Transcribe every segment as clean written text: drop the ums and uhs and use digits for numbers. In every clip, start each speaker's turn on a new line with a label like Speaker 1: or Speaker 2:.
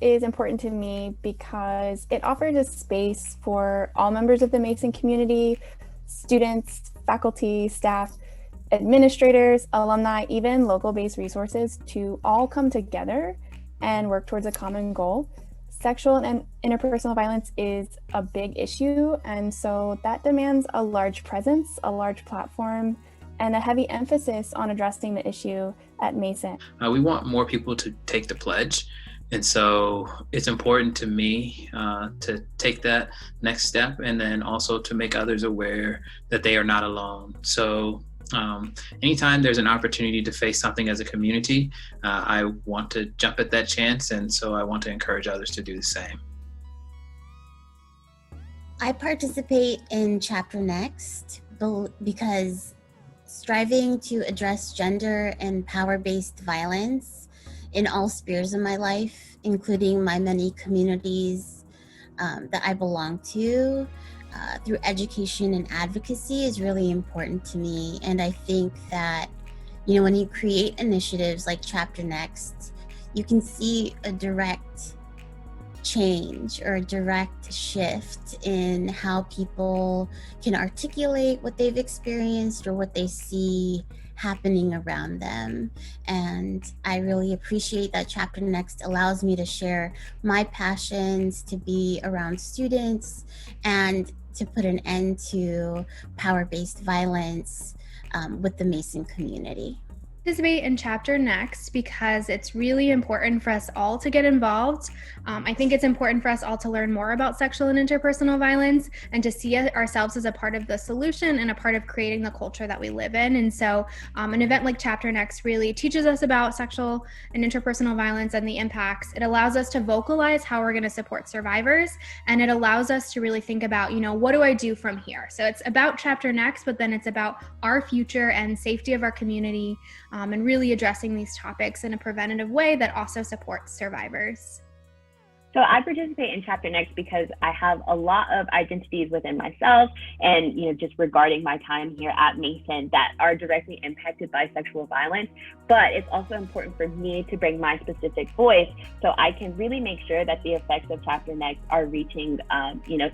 Speaker 1: is important to me because it offers a space for all members of the Mason community, students, faculty, staff, administrators, alumni, even local-based resources to all come together and work towards a common goal. Sexual and interpersonal violence is a big issue, and so that demands a large presence, a large platform, and a heavy emphasis on addressing the issue at Mason.
Speaker 2: We want more people to take the pledge. And so it's important to me to take that next step, and then also to make others aware that they are not alone. So anytime there's an opportunity to face something as a community, I want to jump at that chance. And so I want to encourage others to do the same.
Speaker 3: I participate in Chapter Next because striving to address gender and power-based violence in all spheres of my life, including my many communities that I belong to, through education and advocacy is really important to me. And I think that, when you create initiatives like Chapter Next, you can see a direct change or a direct shift in how people can articulate what they've experienced or what they see happening around them. And I really appreciate that Chapter Next allows me to share my passions, to be around students, and to put an end to power-based violence with the Mason community.
Speaker 4: Participate in Chapter Next because it's really important for us all to get involved. I think it's important for us all to learn more about sexual and interpersonal violence and to see ourselves as a part of the solution and a part of creating the culture that we live in. And so an event like Chapter Next really teaches us about sexual and interpersonal violence and the impacts. It allows us to vocalize how we're going to support survivors, and it allows us to really think about, what do I do from here? So it's about Chapter Next, but then it's about our future and safety of our community, and really addressing these topics in a preventative way that also supports survivors.
Speaker 5: So I participate in Chapter Next because I have a lot of identities within myself and, just regarding my time here at Mason that are directly impacted by sexual violence. But it's also important for me to bring my specific voice so I can really make sure that the effects of Chapter Next are reaching,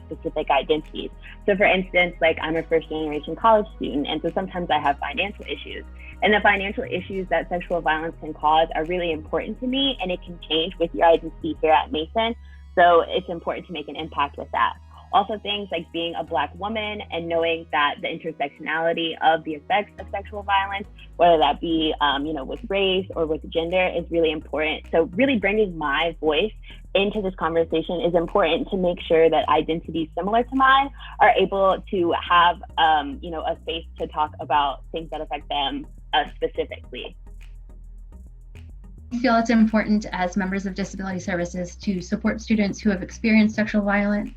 Speaker 5: specific identities. So for instance, I'm a first generation college student, and so sometimes I have financial issues. And the financial issues that sexual violence can cause are really important to me, and it can change with your identity here at Mason. So it's important to make an impact with that. Also things like being a Black woman and knowing that the intersectionality of the effects of sexual violence, whether that be, with race or with gender, is really important. So really bringing my voice into this conversation is important to make sure that identities similar to mine are able to have, a space to talk about things that affect them specifically.
Speaker 6: I feel it's important as members of disability services to support students who have experienced sexual violence.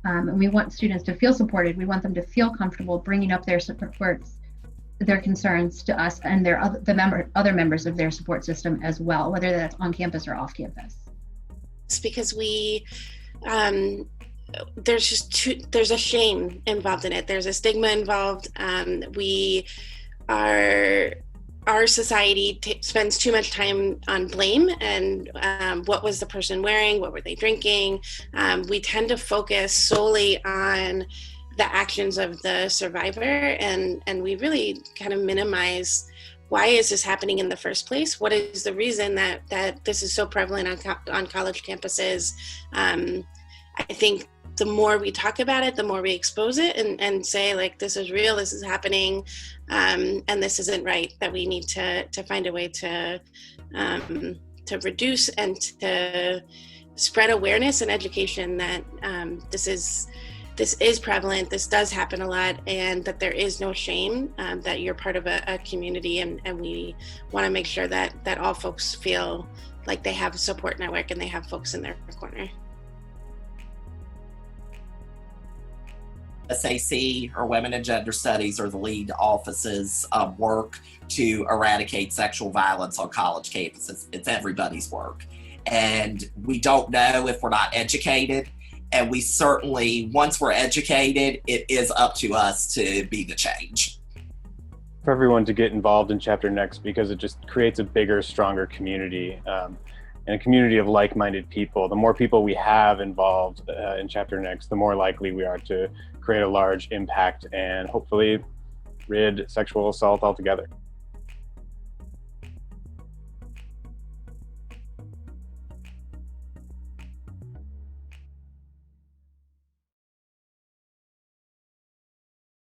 Speaker 6: And we want students to feel supported. We want them to feel comfortable bringing up their supports, their concerns to us and other members of their support system as well, whether that's on campus or off campus.
Speaker 7: It's because there's a shame involved in it. There's a stigma involved. Our society spends too much time on blame and what was the person wearing, what were they drinking. We tend to focus solely on the actions of the survivor, and we really kind of minimize why is this happening in the first place? What is the reason that this is so prevalent on college campuses? I think the more we talk about it, the more we expose it and say, this is real, this is happening, and this isn't right, that we need to find a way to reduce and to spread awareness and education that this is prevalent, this does happen a lot, and that there is no shame, that you're part of a community, and we want to make sure that all folks feel like they have a support network and they have folks in their corner.
Speaker 8: SAC, or Women and Gender Studies, are the lead office's work to eradicate sexual violence on college campuses. It's everybody's work. And we don't know if we're not educated. And we certainly, once we're educated, it is up to us to be the change.
Speaker 9: For everyone to get involved in Chapter Next, because it just creates a bigger, stronger community. and a community of like-minded people. The more people we have involved in Chapter Next, the more likely we are to create a large impact and hopefully rid sexual assault altogether.